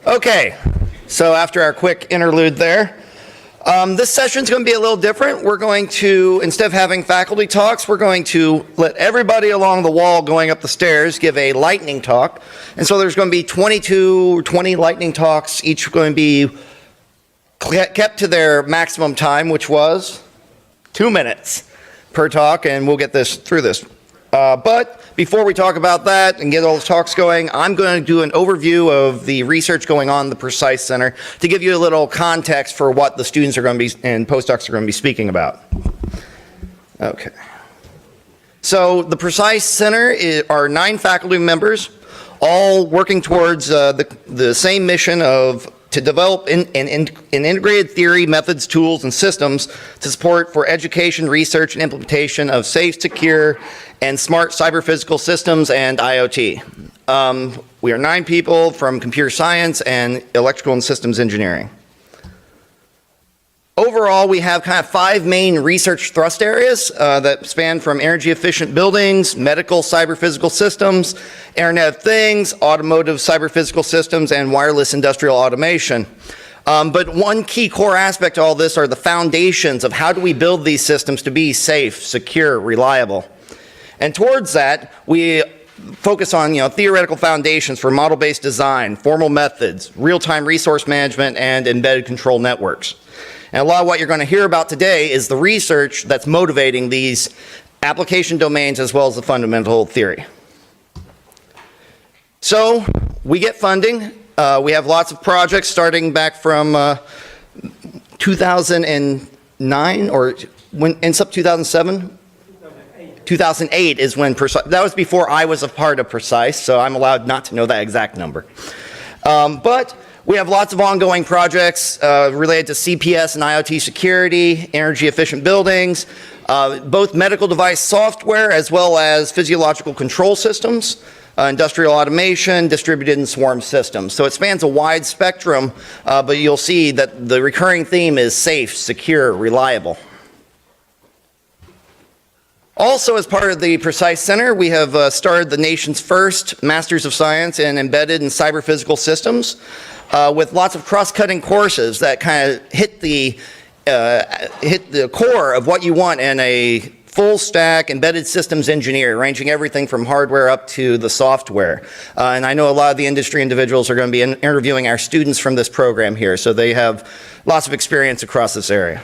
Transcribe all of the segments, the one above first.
Okay, so after our quick interlude there, this session is going to be a little different. We're going to, instead of having faculty talks, we're going to let everybody along the wall going up the stairs give a lightning talk. And so there's going to be 22 or 20 lightning talks, each going to be kept to their maximum time, which was 2 minutes per talk, and we'll get this through this. But before we talk about that and get all the talks going, I'm going to do an overview of the research going on in the PRECISE Center to give you a little context for what the students are going to be and postdocs are going to be speaking about. Okay. So the PRECISE Center are 9 faculty members, all working towards the same mission of to develop an integrated theory, methods, tools, and systems to support for education, research, and implementation of safe, secure, and smart cyber-physical systems and IoT. We are 9 people from computer science and electrical and systems engineering. Overall, we have kind of 5 main research thrust areas that span from energy-efficient buildings, medical cyber-physical systems, Internet of Things, automotive cyber-physical systems, and wireless industrial automation. But one key core aspect to all this are the foundations of how do we build these systems to be safe, secure, reliable. And towards that, we focus on theoretical foundations for model-based design, formal methods, real-time resource management, and embedded control networks. And a lot of what you're going to hear about today is the research that's motivating these application domains as well as the fundamental theory. So we get funding. We have lots of projects starting back from 2009 or when ends up 2007. 2008 is when PRECISE, that was before I was a part of PRECISE, so I'm allowed not to know that exact number. But we have lots of ongoing projects related to CPS and IoT security, energy efficient buildings, both medical device software as well as physiological control systems, industrial automation, distributed and swarm systems. So it spans a wide spectrum, but you'll see that the recurring theme is safe, secure, reliable. Also, as part of the PRECISE Center, we have started the nation's first Masters of Science in Embedded and Cyber-Physical Systems with lots of cross-cutting courses that kind of hit the core of what you want in a full-stack embedded systems engineer, ranging everything from hardware up to the software. And I know a lot of the industry individuals are going to be interviewing our students from this program here, so they have lots of experience across this area.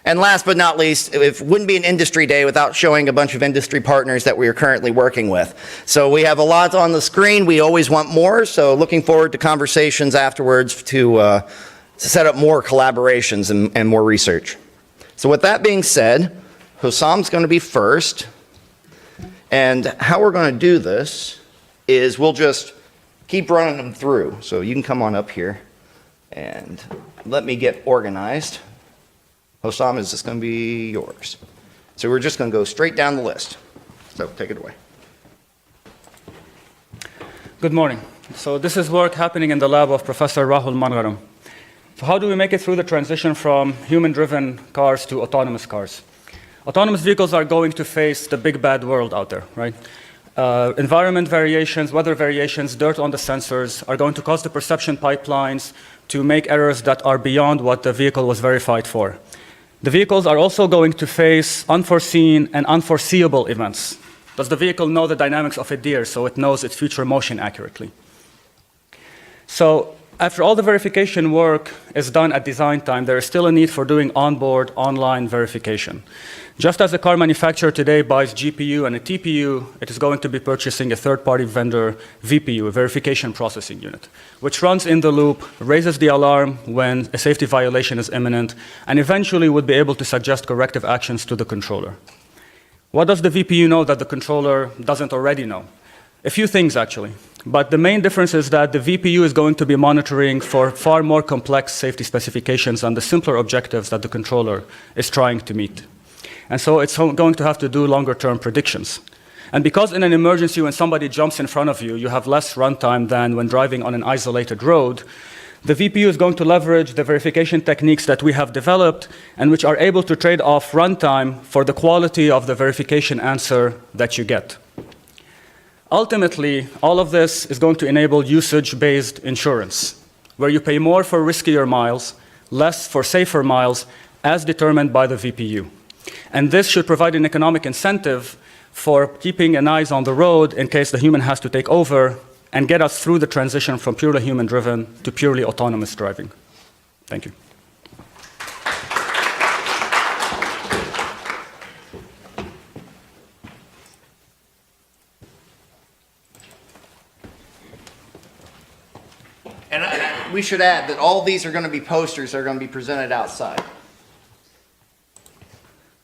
And last but not least, it wouldn't be an industry day without showing a bunch of industry partners that we are currently working with. So we have a lot on the screen. We always want more, so looking forward to conversations afterwards to set up more collaborations and more research. So with that being said, Hossam's going to be first. And how we're going to do this is we'll just keep running them through. So you can come on up here and let me get organized. Hossam, is this going to be yours? So we're just going to go straight down the list. So take it away. Good morning. So this is work happening in the lab of Professor Rahul Mangaram. So how do we make it through the transition from human-driven cars to autonomous cars? Autonomous vehicles are going to face the big bad world out there, right? Environment variations, weather variations, dirt on the sensors are going to cause the perception pipelines to make errors that are beyond what the vehicle was verified for. The vehicles are also going to face unforeseen and unforeseeable events. Does the vehicle know the dynamics of a deer so it knows its future motion accurately? So after all the verification work is done at design time, there is still a need for doing onboard online verification. Just as a car manufacturer today buys GPU and a TPU, it is going to be purchasing a third-party vendor VPU, a verification processing unit, which runs in the loop, raises the alarm when a safety violation is imminent, and eventually would be able to suggest corrective actions to the controller. What does the VPU know that the controller doesn't already know? A few things, actually. But the main difference is that the VPU is going to be monitoring for far more complex safety specifications and the simpler objectives that the controller is trying to meet. And so it's going to have to do longer-term predictions. And because in an emergency, when somebody jumps in front of you, you have less runtime than when driving on an isolated road, the VPU is going to leverage the verification techniques that we have developed and which are able to trade off runtime for the quality of the verification answer that you get. Ultimately, all of this is going to enable usage-based insurance, where you pay more for riskier miles, less for safer miles, as determined by the VPU. And this should provide an economic incentive for keeping an eye on the road in case the human has to take over and get us through the transition from purely human-driven to purely autonomous driving. Thank you. And we should add that all these are going to be posters that are going to be presented outside.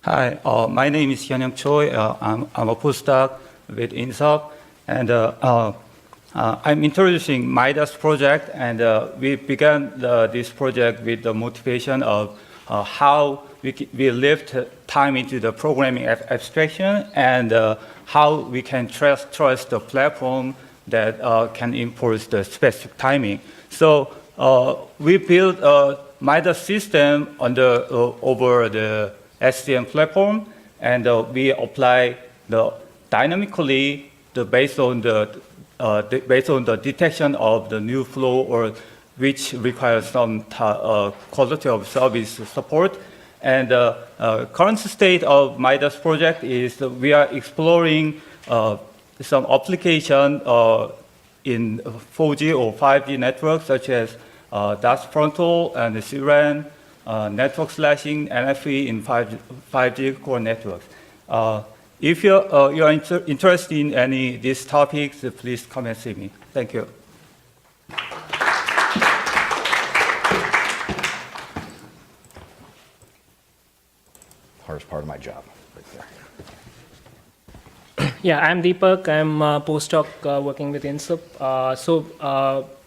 Hi, my name is Hyunyoung Choi. I'm a postdoc with INSOP, and I'm introducing MIDAS project, and we began this project with the motivation of how we lift time into the programming abstraction, and how we can trust the platform that can enforce the specific timing. So we built a MIDAS system over the SCM platform, and we apply the dynamically based on the detection of the new flow, or which requires some quality of service support. And current state of MIDAS project is we are exploring some application in 4G or 5G networks, such as DOS Frontal and CRAN, network slashing, NFV in 5G core networks. If you are interested in any of these topics, please come and see me. Thank you. Hardest part of my job, right there. Yeah, I'm Deepak. I'm a postdoc working with INSUP.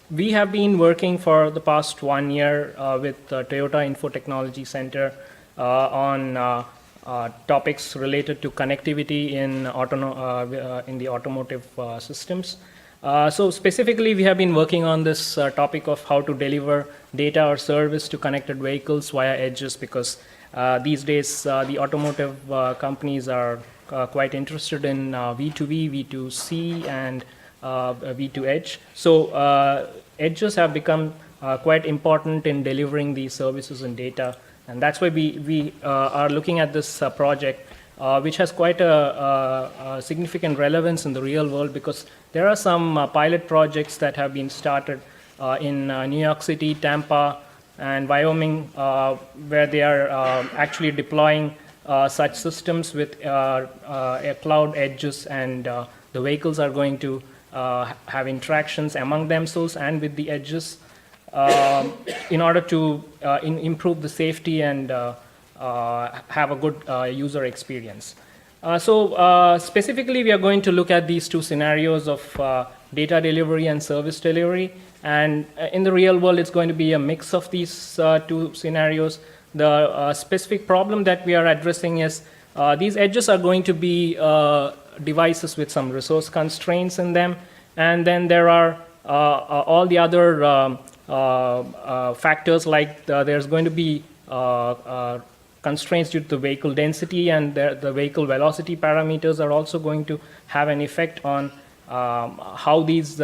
We have been working for the past 1 year with Toyota Info Technology Center on topics related to connectivity in the automotive systems. So specifically, we have been working on this topic of how to deliver data or service to connected vehicles via edges, because these days the automotive companies are quite interested in V2V, V2C, and V2Edge. So edges have become quite important in delivering these services and data. And that's why we are looking at this project, which has quite a significant relevance in the real world, because there are some pilot projects that have been started in New York City, Tampa, and Wyoming, where they are actually deploying such systems with cloud edges, and the vehicles are going to have interactions among themselves and with the edges in order to improve the safety and have a good user experience. Specifically, we are going to look at these two scenarios of data delivery and service delivery. And in the real world, it's going to be a mix of these two scenarios. The specific problem that we are addressing is these edges are going to be devices with some resource constraints in them. And then there are all the other factors, like there's going to be constraints due to the vehicle density, and the vehicle velocity parameters are also going to have an effect on how these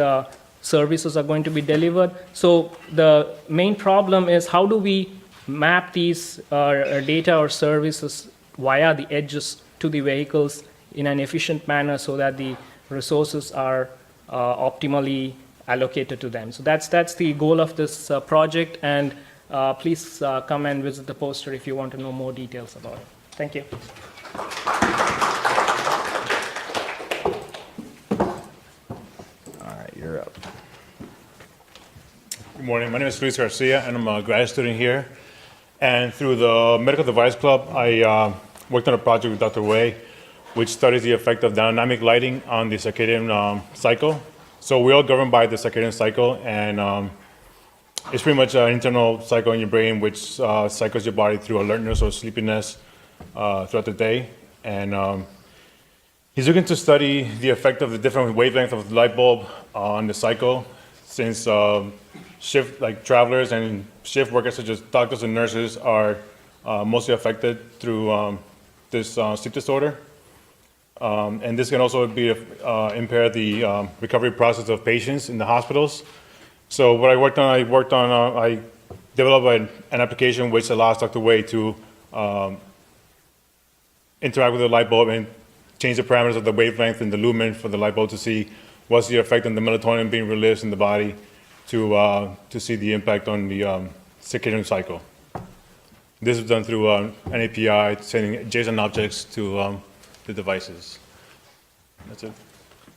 services are going to be delivered. So the main problem is, how do we map these data or services via the edges to the vehicles in an efficient manner, so that the resources are optimally allocated to them. So that's the goal of this project, and please come and visit the poster if you want to know more details about it. Thank you. All right, you're up. Good morning. My name is Luis Garcia, and I'm a grad student here. And through the Medical Device Club, I worked on a project with Dr. Wei, which studies the effect of dynamic lighting on the circadian cycle. So we're all governed by the circadian cycle, and it's pretty much an internal cycle in your brain which cycles your body through alertness or sleepiness throughout the day. And he's looking to study the effect of the different wavelengths of the light bulb on the cycle, since travelers and shift workers such as doctors and nurses are mostly affected through this sleep disorder. And this can also impair the recovery process of patients in the hospitals. So what I developed an application which allows Dr. Wei to interact with the light bulb and change the parameters of the wavelength and the lumen for the light bulb to see what's the effect on the melatonin being released in the body to see the impact on the circadian cycle. This is done through an API sending JSON objects to the devices. That's it.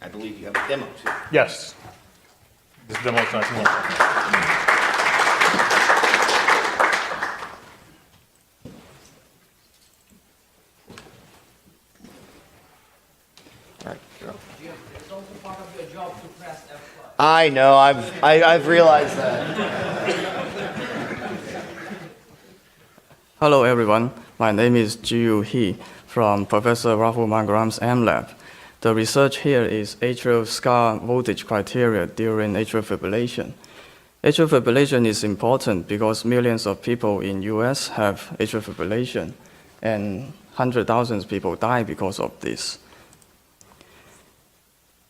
I believe you have a demo too. Yes. This demo is nice and more. All right, you're up. I know, I've realized that. Hello everyone, my name is Jiyu He from Professor Rahul Mangaram's MLab. The research here is atrial scar voltage criteria during atrial fibrillation. Atrial fibrillation is important because millions of people in US have atrial fibrillation and 100,000 people die because of this.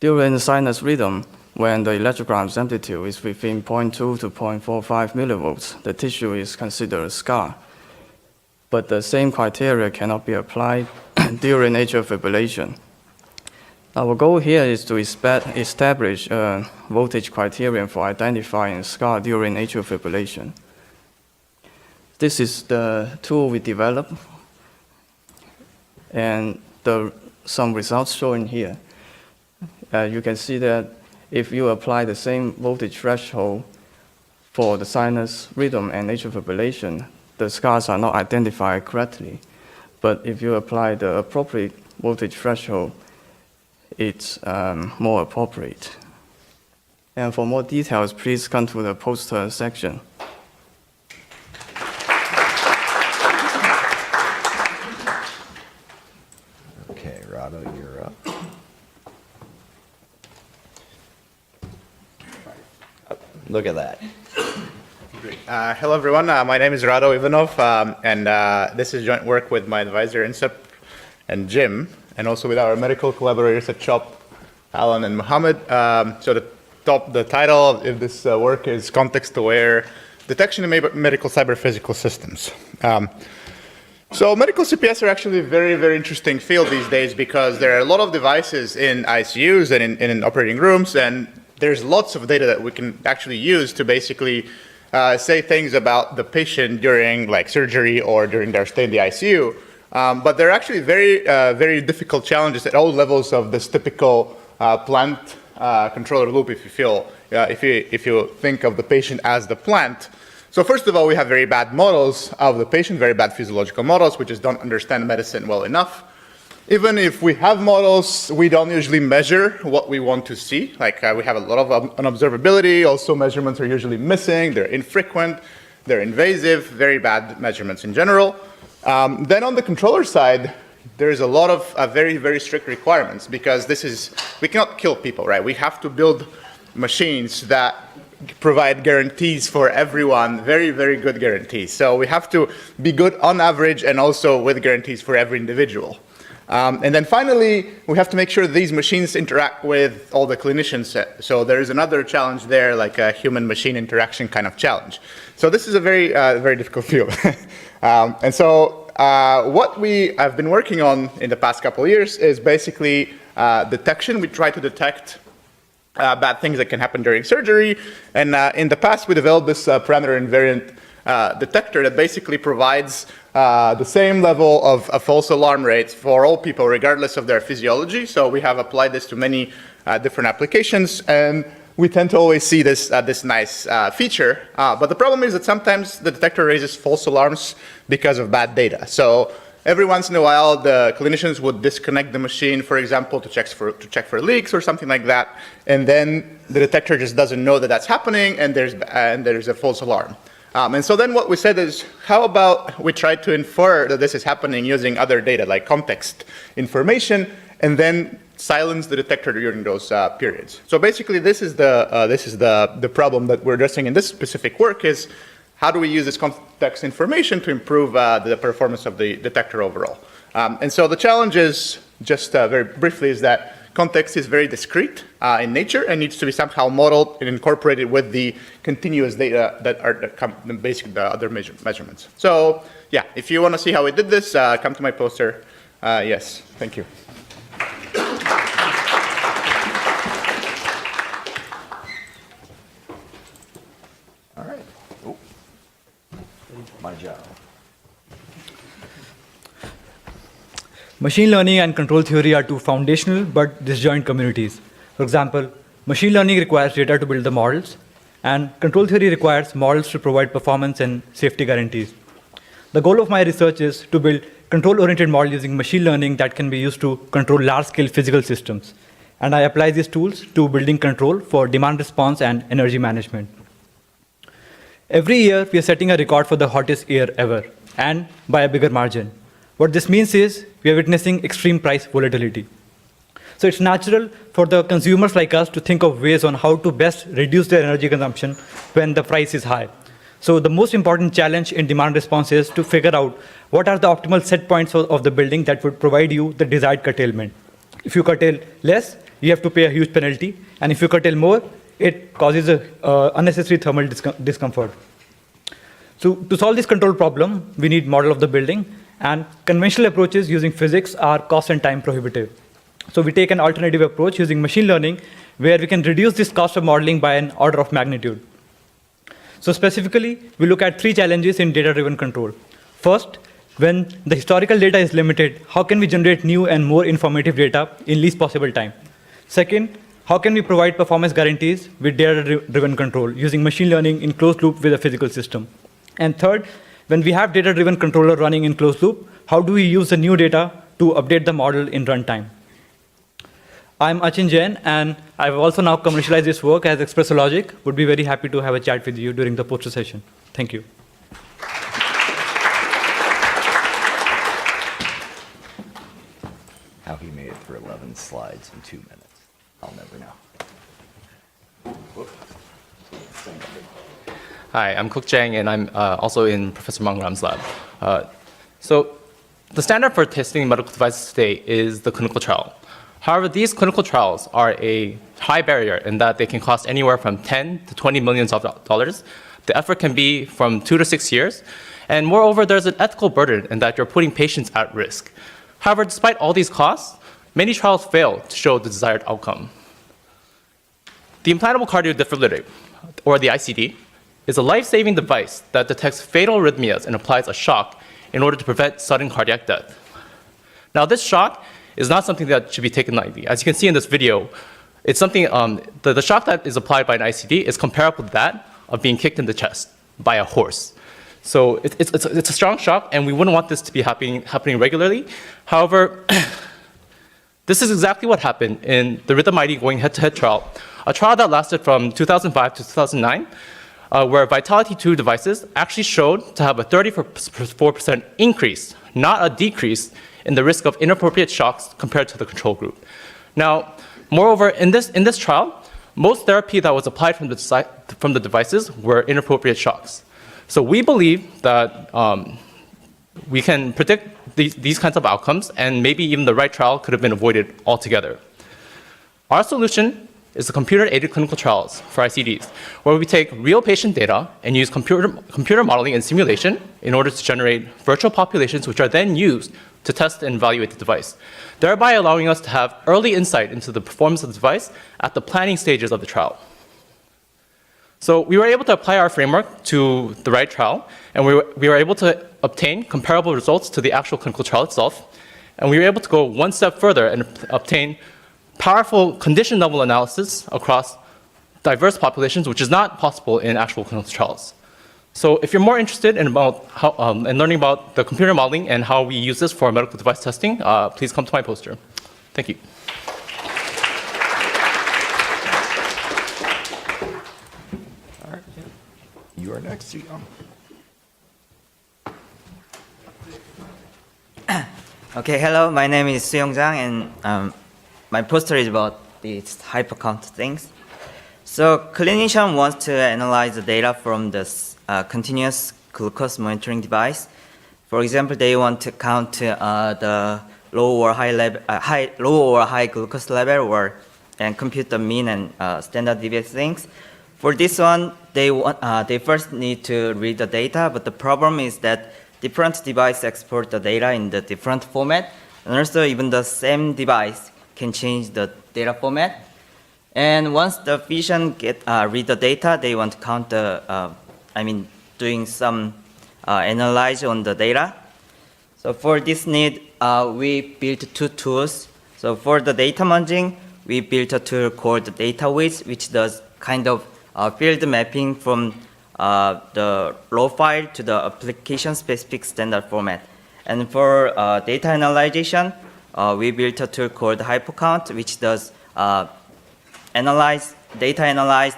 During sinus rhythm, when the electrogram's amplitude is within 0.2 to 0.45 millivolts, the tissue is considered a scar. But the same criteria cannot be applied during atrial fibrillation. Our goal here is to establish a voltage criterion for identifying scar during atrial fibrillation. This is the tool we developed, and some results shown here. You can see that if you apply the same voltage threshold for the sinus rhythm and atrial fibrillation, the scars are not identified correctly. But if you apply the appropriate voltage threshold, it's more appropriate. And for more details, please come to the poster section. Okay, Rado, you're up. Look at that. Hello, everyone. My name is Rado Ivanov, and this is joint work with my advisor, INSEP, and Jim, and also with our medical collaborators at CHOP, Alan and Mohammed. So the title of this work is Context-Aware Detection in Medical Cyber-Physical Systems. So medical CPS are actually a very, very interesting field these days because there are a lot of devices in ICUs and in operating rooms, and there's lots of data that we can actually use to basically say things about the patient during like surgery or during their stay in the ICU. But there are actually very difficult challenges at all levels of this typical plant controller loop, if you think of the patient as the plant. So first of all, we have very bad models of the patient, very bad physiological models. We just don't understand medicine well enough. Even if we have models, we don't usually measure what we want to see. Like we have a lot of unobservability. Also, measurements are usually missing. They're infrequent. They're invasive. Very bad measurements in general. Then on the controller side, there's a lot of very, very strict requirements because we cannot kill people, right? We have to build machines that provide guarantees for everyone, very, very good guarantees. So we have to be good on average and also with guarantees for every individual. And then finally, we have to make sure these machines interact with all the clinicians. So there is another challenge there, like a human-machine interaction kind of challenge. So this is a very, very difficult field. And so what we have been working on in the past couple of years is basically detection. We try to detect bad things that can happen during surgery. And in the past, we developed this parameter invariant detector that basically provides the same level of false alarm rates for all people, regardless of their physiology. So we have applied this to many different applications, and we tend to always see this nice feature. But the problem is that sometimes the detector raises false alarms because of bad data. So every once in a while, the clinicians would disconnect the machine, for example, to check for leaks or something like that, and then the detector just doesn't know that that's happening, and there's a false alarm. And so then what we said is, how about we try to infer that this is happening using other data, like context information, and then silence the detector during those periods. So basically, this is the problem that we're addressing in this specific work is, how do we use this context information to improve the performance of the detector overall? And so the challenge is just very briefly, is that context is very discrete in nature and needs to be somehow modeled and incorporated with the continuous data that are basically the other measurements. So yeah, if you want to see how we did this, come to my poster. Yes, thank you. All right. Oh. My job. Machine learning and control theory are two foundational but disjoint communities. For example, machine learning requires data to build the models, and control theory requires models to provide performance and safety guarantees. The goal of my research is to build control-oriented models using machine learning that can be used to control large-scale physical systems. And I apply these tools to building control for demand response and energy management. Every year, we are setting a record for the hottest year ever, and by a bigger margin. What this means is we are witnessing extreme price volatility. So it's natural for the consumers like us to think of ways on how to best reduce their energy consumption when the price is high. So the most important challenge in demand response is to figure out what are the optimal set points of the building that would provide you the desired curtailment. If you curtail less, you have to pay a huge penalty, and if you curtail more, it causes unnecessary thermal discomfort. So to solve this control problem, we need model of the building, and conventional approaches using physics are cost and time prohibitive. So we take an alternative approach using machine learning, where we can reduce this cost of modeling by an order of magnitude. So specifically, we look at three challenges in data-driven control. First, when the historical data is limited, how can we generate new and more informative data in least possible time? Second, how can we provide performance guarantees with data-driven control using machine learning in closed loop with a physical system? And third, when we have data-driven controller running in closed loop, how do we use the new data to update the model in runtime? I'm Achin Jain, and I've also now commercialized this work as ExpressoLogic. Would be very happy to have a chat with you during the poster session. Thank you. How he made it through 11 slides in 2 minutes. I'll never know. Whoop. Hi, I'm Kook Chang, and I'm also in Professor Mangram's lab. So the standard for testing medical devices today is the clinical trial. However, these clinical trials are a high barrier in that they can cost anywhere from 10 to 20 millions of dollars. The effort can be from 2 to 6 years. And moreover, there's an ethical burden in that you're putting patients at risk. However, despite all these costs, many trials fail to show the desired outcome. The implantable cardio defibrillator, or the ICD, is a life-saving device that detects fatal arrhythmias and applies a shock in order to prevent sudden cardiac death. Now, this shock is not something that should be taken lightly. As you can see in this video, it's something, the shock that is applied by an ICD is comparable to that of being kicked in the chest by a horse. So it's a strong shock, and we wouldn't want this to be happening regularly. However, this is exactly what happened in the Rhythm ID going head-to-head trial, a trial that lasted from 2005 to 2009, where Vitality 2 devices actually showed to have a 34% increase, not a decrease, in the risk of inappropriate shocks compared to the control group. Now, moreover, in this trial, most therapy that was applied from the devices were inappropriate shocks. So we believe that we can predict these kinds of outcomes, and maybe even the right trial could have been avoided altogether. Our solution is the computer-aided clinical trials for ICDs, where we take real patient data and use computer modeling and simulation in order to generate virtual populations, which are then used to test and evaluate the device, thereby allowing us to have early insight into the performance of the device at the planning stages of the trial. So we were able to apply our framework to the right trial, and we were able to obtain comparable results to the actual clinical trial itself, and we were able to go one step further and obtain powerful condition-level analysis across diverse populations, which is not possible in actual clinical trials. So if you're more interested in learning about the computer modeling and how we use this for medical device testing, please come to my poster. Thank you. All right. You are next, Xiong. Okay, hello, my name is Suyong Zhang, and my poster is about these hypercount things. So clinician wants to analyze the data from this continuous glucose monitoring device. For example, they want to count the low or high glucose level and compute the mean and standard deviation things. For this one, they first need to read the data, but the problem is that different devices export the data in the different format, and also even the same device can change the data format. And once the physician read the data, they want to count doing some analyze on the data. So for this need, we built two tools. So for the data munging, we built a tool called DataWiz, which does kind of field mapping from the raw file to the application-specific standard format. And for data analyzation, we built a tool called HyperCount, which does data analyzed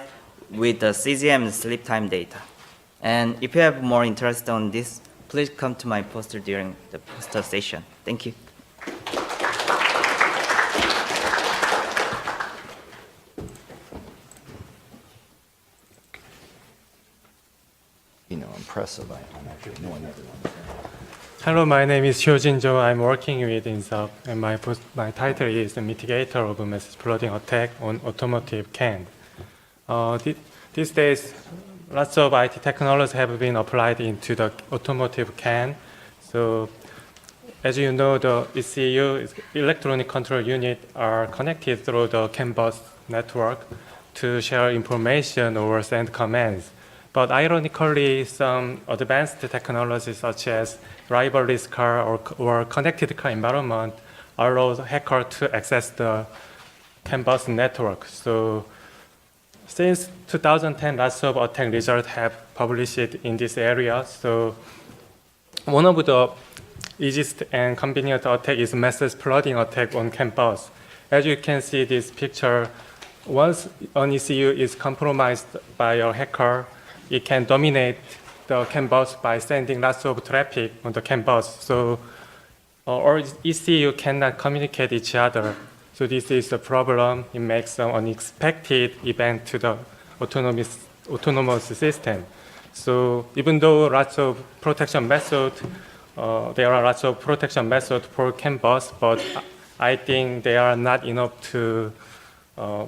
with the CGM and sleep time data. And if you have more interest on this, please come to my poster during the poster session. Thank you. Impressive. I'm actually knowing everyone. Hello, my name is Hyojin Jo. I'm working with INSOP, and my title is the mitigator of message flooding attack on automotive CAN. These days, lots of IT technologies have been applied into the automotive CAN. So, as you know, the ECU, electronic control unit, are connected through the CAN bus network to share information or send commands. But ironically, some advanced technologies such as driverless car or connected car environment allows hacker to access the CAN bus network. So since 2010, lots of attack results have published in this area. So one of the easiest and convenient attack is message flooding attack on CAN bus. As you can see this picture, once an ECU is compromised by a hacker, it can dominate the CAN bus by sending lots of traffic on the CAN bus. So, or ECU cannot communicate each other. So this is a problem. It makes some unexpected event to the autonomous system. So even though lots of protection methods, there are lots of protection methods for CAN bus, but I think they are not enough to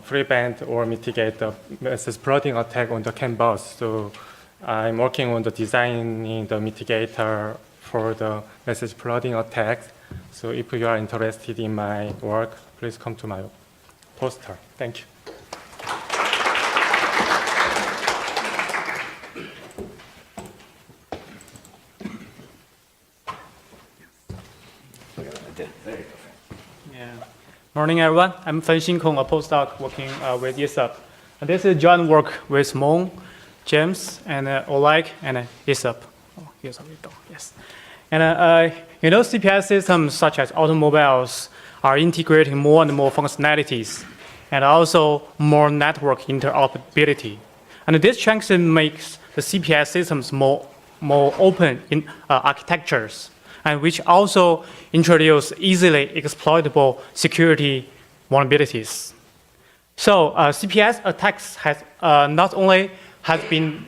prevent or mitigate the message flooding attack on the CAN bus. So I'm working on the designing the mitigator for the message flooding attacks. So if you are interested in my work, please come to my poster. Thank you. Morning, everyone. I'm Fan-Xin Kong, a postdoc working with ISUP. And this is joint work with Mon, James, and Oleg, and ISUP. Oh, here's a window, yes. And CPS systems such as automobiles are integrating more and more functionalities, and also more network interoperability. And this transition makes the CPS systems more open in architectures, and which also introduce easily exploitable security vulnerabilities. So CPS attacks has not only has been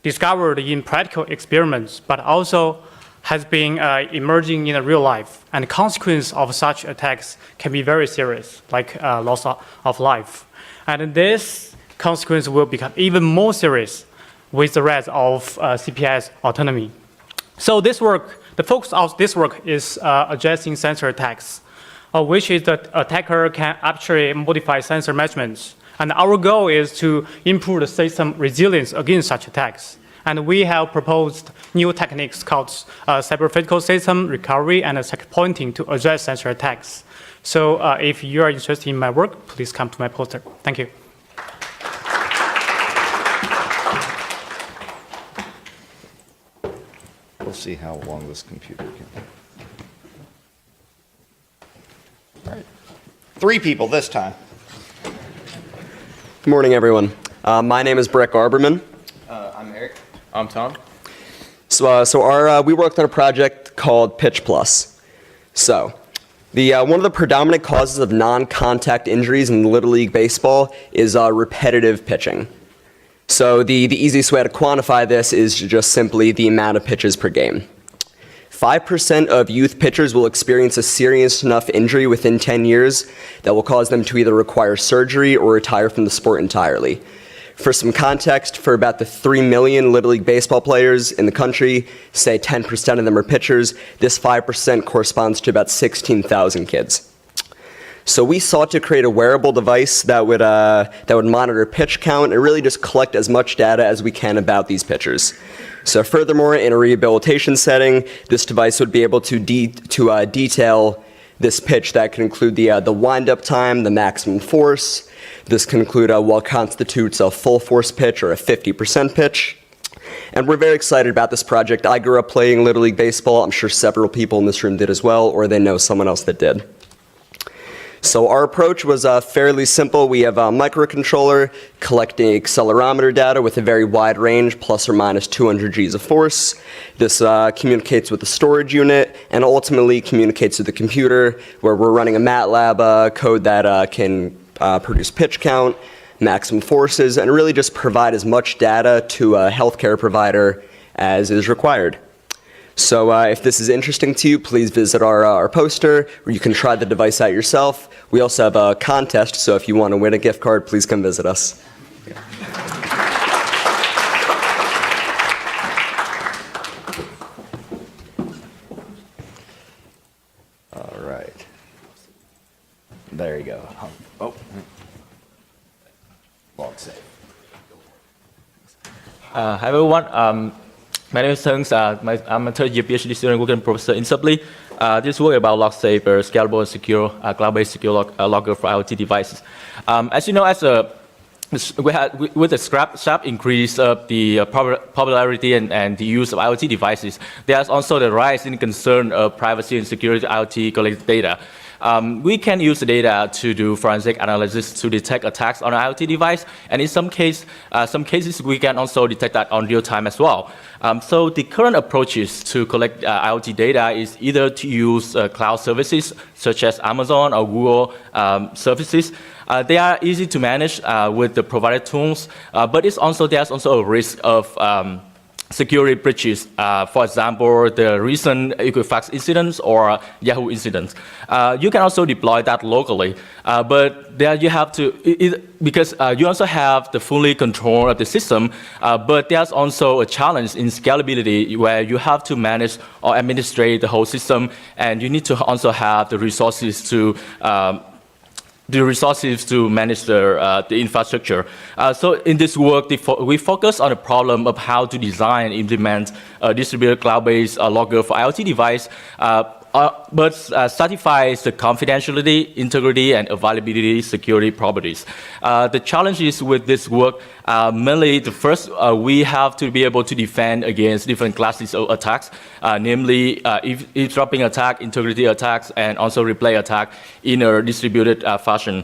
discovered in practical experiments, but also has been emerging in real life. And the consequence of such attacks can be very serious, like loss of life. And this consequence will become even more serious with the rise of CPS autonomy. So this work, the focus of this work is addressing sensor attacks, which is that attacker can actually modify sensor measurements. And our goal is to improve the system resilience against such attacks. And we have proposed new techniques called cyber physical system recovery and second pointing to address sensor attacks. So if you are interested in my work, please come to my poster. Thank you. We'll see how long this computer can. All right. 3 people this time. Good morning, everyone. My name is Brett Garberman. I'm Eric. I'm Tom. We worked on a project called Pitch Plus. So, one of the predominant causes of non-contact injuries in Little League Baseball is repetitive pitching. So the easiest way to quantify this is just simply the amount of pitches per game. 5% of youth pitchers will experience a serious enough injury within 10 years that will cause them to either require surgery or retire from the sport entirely. For some context, for about the 3 million Little League baseball players in the country, say 10% of them are pitchers, this 5% corresponds to about 16,000 kids. So we sought to create a wearable device that would monitor pitch count and really just collect as much data as we can about these pitchers. So furthermore, in a rehabilitation setting, this device would be able to detail this pitch that can include the wind-up time, the maximum force. This can include what constitutes a full force pitch or a 50% pitch. And we're very excited about this project. I grew up playing Little League baseball. I'm sure several people in this room did as well, or they know someone else that did. So our approach was fairly simple. We have a microcontroller collecting accelerometer data with a very wide range, plus or minus 200 Gs of force. This communicates with the storage unit and ultimately communicates with the computer, where we're running a MATLAB code that can produce pitch count, maximum forces, and really just provide as much data to a healthcare provider as is required. So if this is interesting to you, please visit our poster, where you can try the device out yourself. We also have a contest, so if you want to win a gift card, please come visit us. All right. There you go. Oh. Log save. Hi everyone. My name is Teng. I'm a third-year PhD student working with Professor Insubly. This work about LogSaver, scalable and secure cloud-based secure logger for IoT devices. As you know, with the sharp increase of the popularity and the use of IoT devices, there's also the rise in concern of privacy and security of IoT collected data. We can use the data to do forensic analysis to detect attacks on an IoT device, and in some cases we can also detect that on real time as well. So the current approaches to collect IoT data is either to use cloud services such as Amazon or Google services. They are easy to manage with the provided tools, but there's also a risk of security breaches. For example, the recent Equifax incidents or Yahoo incidents. You can also deploy that locally, but there you have to, because you also have the fully control of the system, but there's also a challenge in scalability where you have to manage or administrate the whole system, and you need to also have the resources to manage the infrastructure. So in this work, we focus on the problem of how to design and implement a distributed cloud-based logger for IoT device, but satisfies the confidentiality, integrity, and availability security properties. The challenges with this work, mainly the first, we have to be able to defend against different classes of attacks, namely eavesdropping attack, integrity attacks, and also replay attack in a distributed fashion.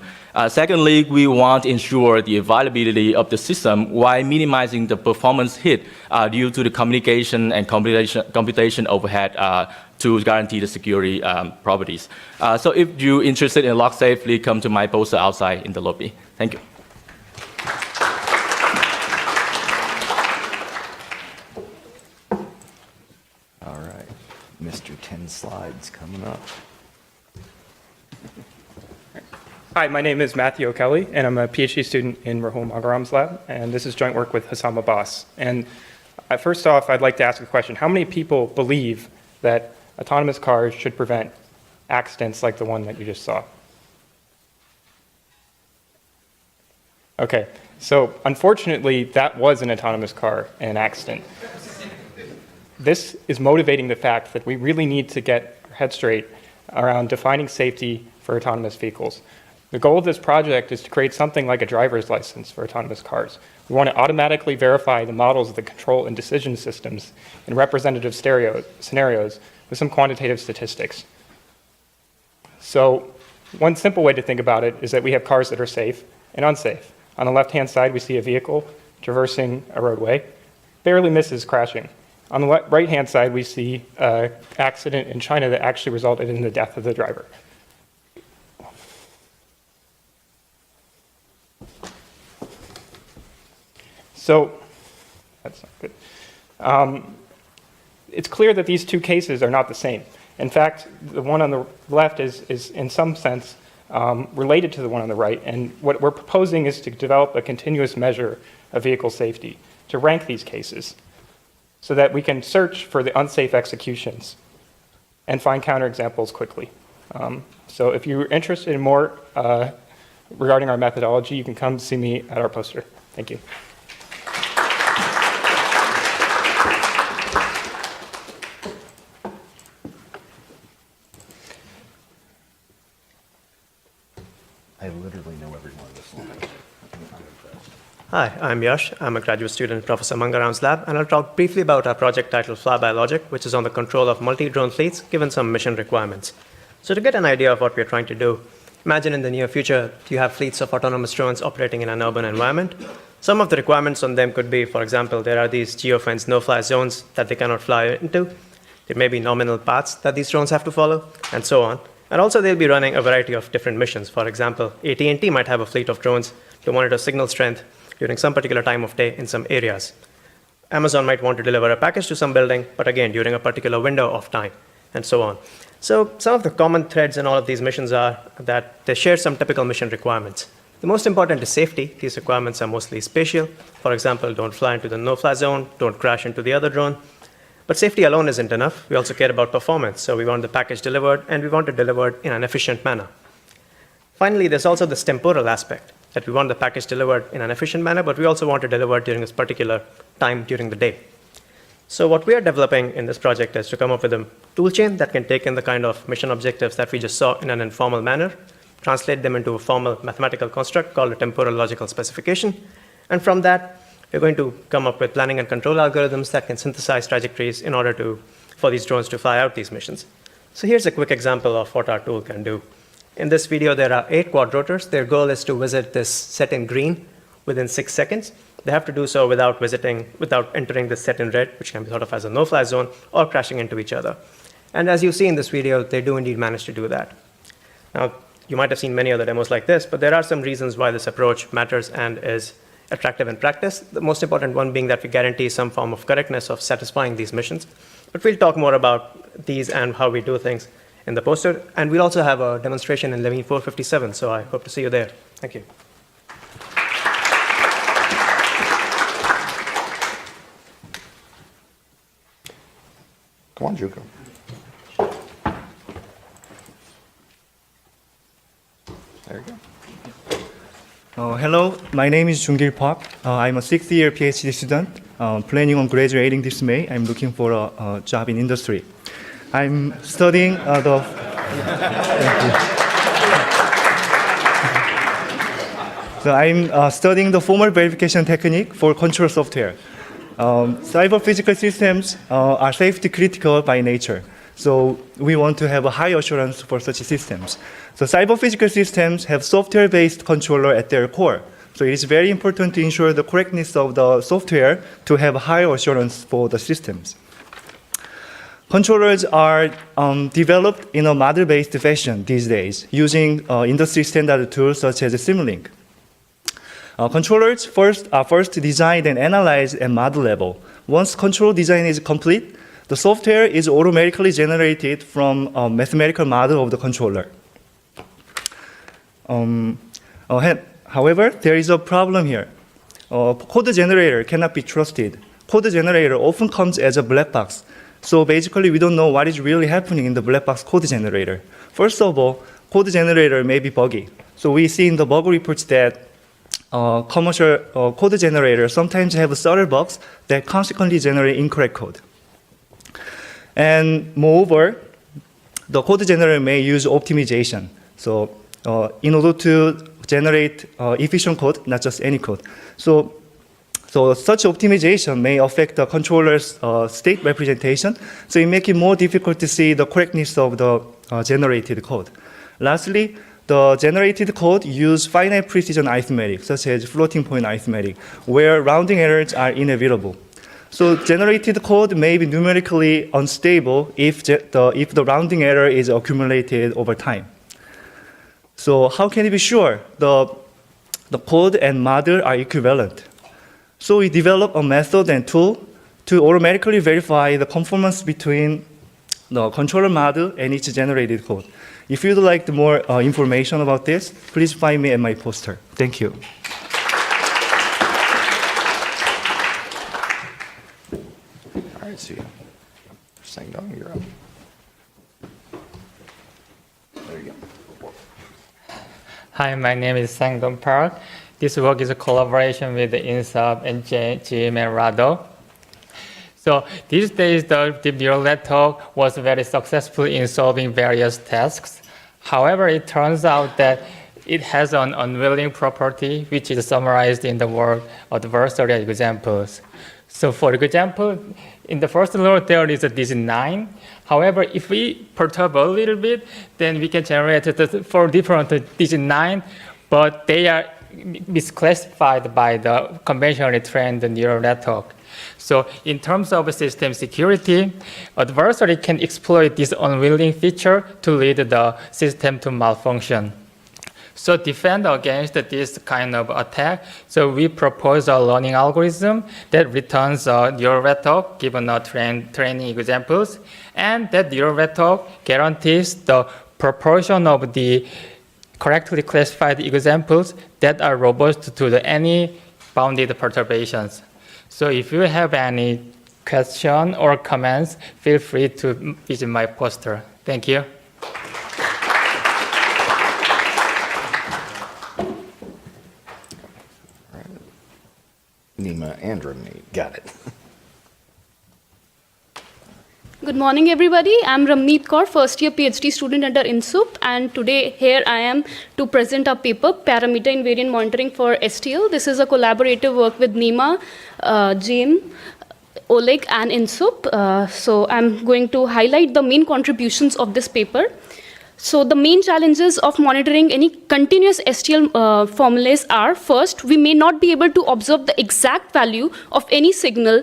Secondly, we want to ensure the availability of the system while minimizing the performance hit due to the communication and computation overhead to guarantee the security properties. So if you're interested in LogSafe, please come to my poster outside in the lobby. Thank you. All right. Mr. 10 Slides coming up. Hi, my name is Matthew O'Kelly, and I'm a PhD student in Rahul Magaram's lab, and this is joint work with Hassam Abbas. And first off, I'd like to ask a question. How many people believe that autonomous cars should prevent accidents like the one that you just saw? Okay, so unfortunately, that was an autonomous car and an accident. This is motivating the fact that we really need to get our head straight around defining safety for autonomous vehicles. The goal of this project is to create something like a driver's license for autonomous cars. We want to automatically verify the models of the control and decision systems in representative scenarios with some quantitative statistics. So one simple way to think about it is that we have cars that are safe and unsafe. On the left-hand side, we see a vehicle traversing a roadway, barely misses crashing. On the right-hand side, we see an accident in China that actually resulted in the death of the driver. So, that's not good. it's clear that these two cases are not the same. In fact, the one on the left is in some sense related to the one on the right, and what we're proposing is to develop a continuous measure of vehicle safety, to rank these cases, so that we can search for the unsafe executions and find counterexamples quickly. So if you're interested in more regarding our methodology, you can come see me at our poster. Thank you. I literally know every one of this line. Hi, I'm Yash. I'm a graduate student in Professor Mangaram's lab, and I'll talk briefly about our project titled Flyby Logic, which is on the control of multi-drone fleets given some mission requirements. So to get an idea of what we're trying to do, imagine in the near future you have fleets of autonomous drones operating in an urban environment. Some of the requirements on them could be, for example, there are these geofenced no-fly zones that they cannot fly into. There may be nominal paths that these drones have to follow, and so on. And also they'll be running a variety of different missions. For example, AT&T might have a fleet of drones to monitor signal strength during some particular time of day in some areas. Amazon might want to deliver a package to some building, but again, during a particular window of time, and so on. So some of the common threads in all of these missions are that they share some typical mission requirements. The most important is safety. These requirements are mostly spatial. For example, don't fly into the no-fly zone, don't crash into the other drone. But safety alone isn't enough. We also care about performance. So we want the package delivered, and we want it delivered in an efficient manner. Finally, there's also this temporal aspect, that we want the package delivered in an efficient manner, but we also want it delivered during this particular time during the day. So what we are developing in this project is to come up with a toolchain that can take in the kind of mission objectives that we just saw in an informal manner, translate them into a formal mathematical construct called a temporal logical specification, and from that, we're going to come up with planning and control algorithms that can synthesize trajectories in order for these drones to fly out these missions. So here's a quick example of what our tool can do. In this video, there are 8 quadrotors. Their goal is to visit this set in green within 6 seconds. They have to do so without entering the set in red, which can be thought of as a no-fly zone, or crashing into each other. And as you see in this video, they do indeed manage to do that. Now, you might have seen many other demos like this, but there are some reasons why this approach matters and is attractive in practice. The most important one being that we guarantee some form of correctness of satisfying these missions. But we'll talk more about these and how we do things in the poster. And we'll also have a demonstration in Levine 457, so I hope to see you there. Thank you. Come on, Juko. There you go. Hello, my name is Jungil Park. I'm a 6th-year PhD student planning on graduating this May. I'm looking for a job in industry. I'm studying So I'm studying the formal verification technique for control software. Cyber physical systems are safety critical by nature. So we want to have a high assurance for such systems. So cyber physical systems have software-based controller at their core. So it is very important to ensure the correctness of the software to have high assurance for the systems. Controllers are developed in a model-based fashion these days, using industry standard tools such as Simulink. Controllers are first designed and analyzed at model level. Once control design is complete, the software is automatically generated from a mathematical model of the controller. However, there is a problem here. Code generator cannot be trusted. Code generator often comes as a black box. So basically, we don't know what is really happening in the black box code generator. First of all, code generator may be buggy. So we see in the bug reports that commercial code generators sometimes have a stutter bugs that consequently generate incorrect code. And moreover, the code generator may use optimization. So in order to generate efficient code, not just any code. So such optimization may affect the controller's state representation, so it makes it more difficult to see the correctness of the generated code. Lastly, the generated code use finite precision arithmetic, such as floating point arithmetic, where rounding errors are inevitable. So generated code may be numerically unstable if the rounding error is accumulated over time. So how can we be sure the code and model are equivalent? So we develop a method and tool to automatically verify the conformance between the controller model and its generated code. If you'd like more information about this, please find me at my poster. Thank you. All right, see you. Sang-Dong, you're up. There you go. Hi, my name is Sang-Dong Park. This work is a collaboration with INSUP and Jim and Rado. So these days, the deep neural network was very successful in solving various tasks. However, it turns out that it has an unwilling property, which is summarized in the word adversarial examples. So for example, in the first law, there is a digit 9. However, if we perturb a little bit, then we can generate the 4 different digit 9, but they are misclassified by the conventionally trained neural network. So in terms of system security, adversary can exploit this unwilling feature to lead the system to malfunction. So defend against this kind of attack, so we propose a learning algorithm that returns a neural network given a training examples, and that neural network guarantees the proportion of the correctly classified examples that are robust to any bounded perturbations. So if you have any question or comments, feel free to visit my poster. Thank you. Nima and Ramneet. Got it. Good morning, everybody. I'm Ramneet Kaur, first year PhD student under INSUP, and today here I am to present our paper, Parameter Invariant Monitoring for STL. This is a collaborative work with Nima, Jim, Oleg, and INSUP. So I'm going to highlight the main contributions of this paper. So the main challenges of monitoring any continuous STL formulas are, first, we may not be able to observe the exact value of any signal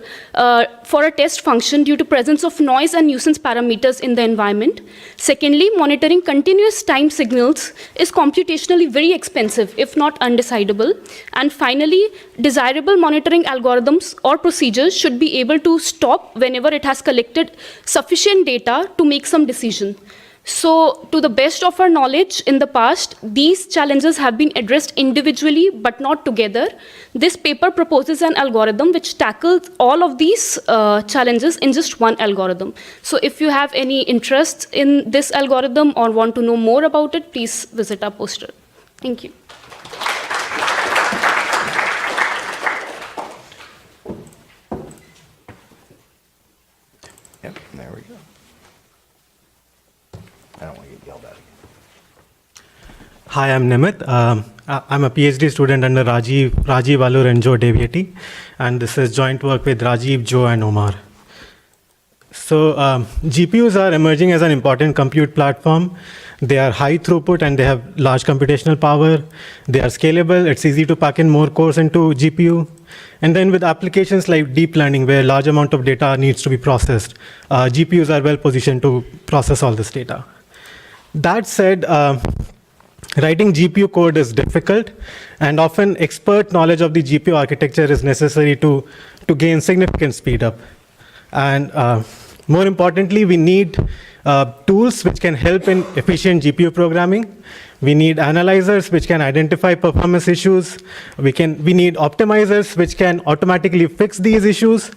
for a test function due to presence of noise and nuisance parameters in the environment. Secondly, monitoring continuous time signals is computationally very expensive, if not undecidable. And finally, desirable monitoring algorithms or procedures should be able to stop whenever it has collected sufficient data to make some decision. So, to the best of our knowledge in the past, these challenges have been addressed individually but not together. This paper proposes an algorithm which tackles all of these challenges in just one algorithm. So, if you have any interest in this algorithm or want to know more about it, please visit our poster. Thank you. Yep, there we go. I don't want to get yelled at. Hi, I'm Nimit. I'm a PhD student under Rajiv, Alur, and Joe Deviati, and this is joint work with Rajiv, Joe, and Omar. So GPUs are emerging as an important compute platform. They are high throughput and they have large computational power. They are scalable. It's easy to pack in more cores into GPU. And then with applications like deep learning, where large amount of data needs to be processed, GPUs are well positioned to process all this data. That said, writing GPU code is difficult, and often expert knowledge of the GPU architecture is necessary to gain significant speed up. And more importantly, we need tools which can help in efficient GPU programming. We need analyzers which can identify performance issues. We need optimizers which can automatically fix these issues.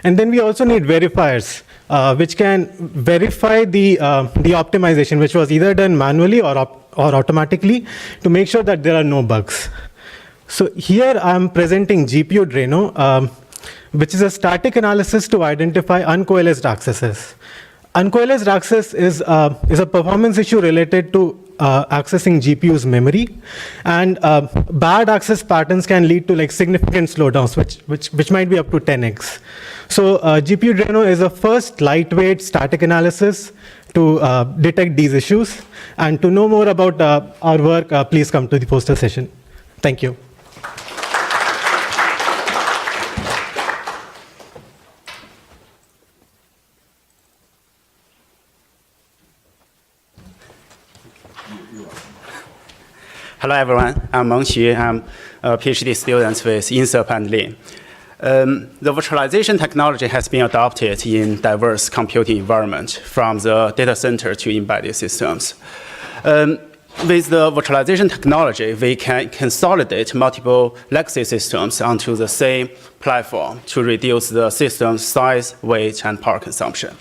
And then we also need verifiers which can verify the optimization, which was either done manually or automatically, to make sure that there are no bugs. So here I'm presenting GPU Drano, which is a static analysis to identify uncoalesced accesses. Uncoalesced access is a performance issue related to accessing GPU's memory, and bad access patterns can lead to significant slowdowns, which might be up to 10x. So GPU Drano is a first lightweight static analysis to detect these issues. And to know more about our work, please come to the poster session. Thank you. Hello, everyone. I'm Meng Xu. I'm a PhD student with INSUP and Lin. The virtualization technology has been adopted in diverse computing environments, from the data center to embedded systems. With the virtualization technology, we can consolidate multiple legacy systems onto the same platform to reduce the system's size, weight, and power consumption.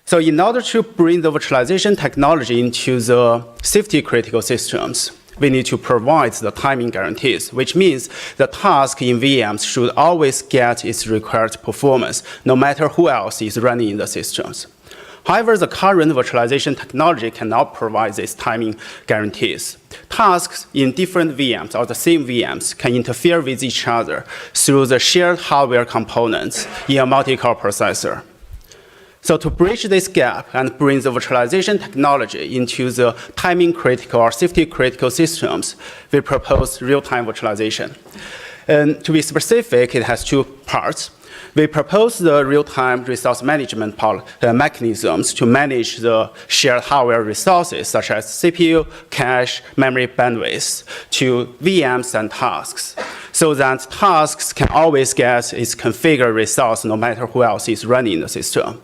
So in order to bring the virtualization technology into the safety-critical systems, we need to provide the timing guarantees, which means the task in VMs should always get its required performance, no matter who else is running in the systems. However, the current virtualization technology cannot provide these timing guarantees. Tasks in different VMs or the same VMs can interfere with each other through the shared hardware components in a multi-core processor. So to bridge this gap and bring the virtualization technology into the timing critical or safety critical systems, we propose real-time virtualization. And to be specific, it has two parts. We propose the real-time resource management mechanisms to manage the shared hardware resources, such as CPU, cache, memory bandwidth, to VMs and tasks, so that tasks can always get its configured resource no matter who else is running the system.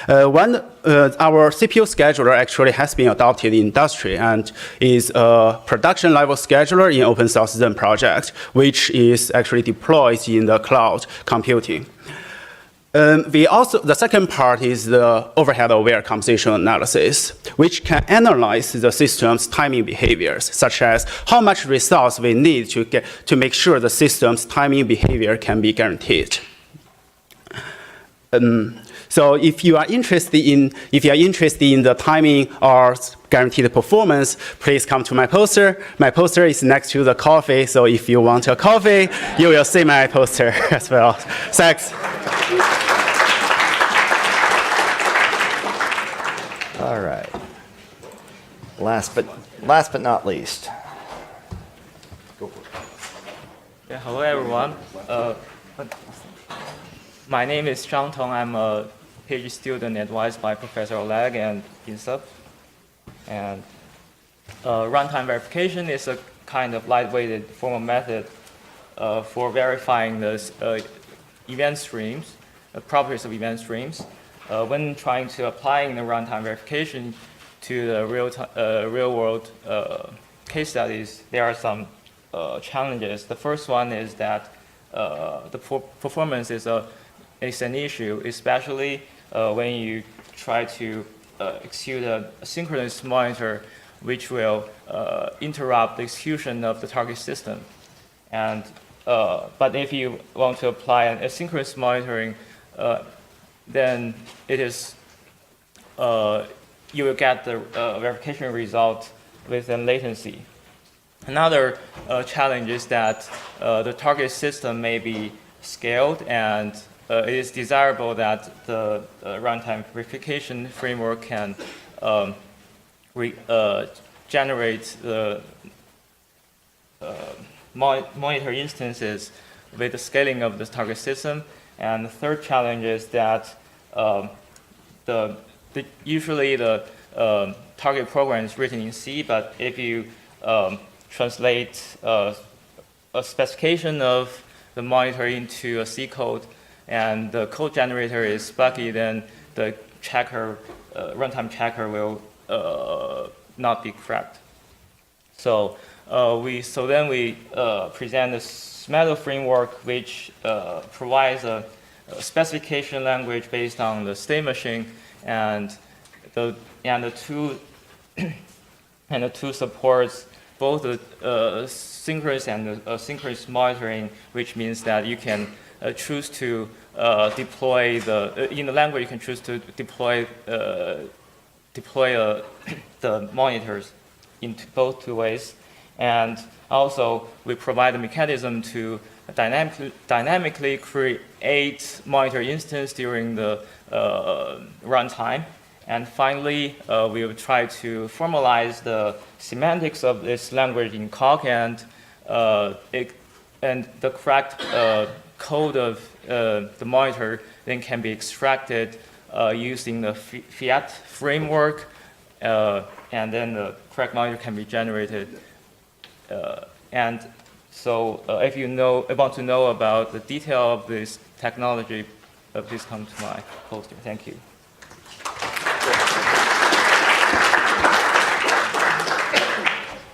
Our CPU scheduler actually has been adopted in industry and is a production level scheduler in open source Zen project, which is actually deployed in the cloud computing. The second part is the overhead-aware compositional analysis, which can analyze the system's timing behaviors, such as how much resource we need to make sure the system's timing behavior can be guaranteed. So if you are interested in the timing or guaranteed performance, please come to my poster. My poster is next to the coffee, so if you want a coffee, you will see my poster as well. Thanks. All right. Last but not least. Yeah, hello everyone. My name is Zhang Tong. I'm a PhD student advised by Professor Oleg and INSUP. And runtime verification is a kind of lightweighted formal method for verifying the event streams, properties of event streams. When trying to applying the runtime verification to the real-world case studies, there are some challenges. The first one is that the performance is an issue, especially when you try to execute a synchronous monitor, which will interrupt the execution of the target system. And but if you want to apply an asynchronous monitoring, then it is you will get the verification result within latency. Another challenge is that the target system may be scaled, and it is desirable that the runtime verification framework can generate the monitor instances with the scaling of the target system. And the third challenge is that usually the target program is written in C, but if you translate a specification of the monitor into a C code and the code generator is buggy, then the checker, runtime checker will not be correct. So then we present the SMATO framework, which provides a specification language based on the state machine, and the tool supports both the synchronous and the asynchronous monitoring, which means that you can choose to deploy in the language you can choose to deploy the monitors in both two ways. And also we provide a mechanism to dynamically create monitor instance during the runtime. And finally, we will try to formalize the semantics of this language in Coq, and the correct code of the monitor then can be extracted using the Fiat framework, and then the correct monitor can be generated. And So if you want to know about the detail of this technology, please come to my poster. Thank you.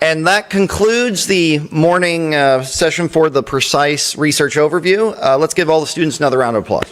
And that concludes the morning session for the Precise Research Overview. Let's give all the students another round of applause.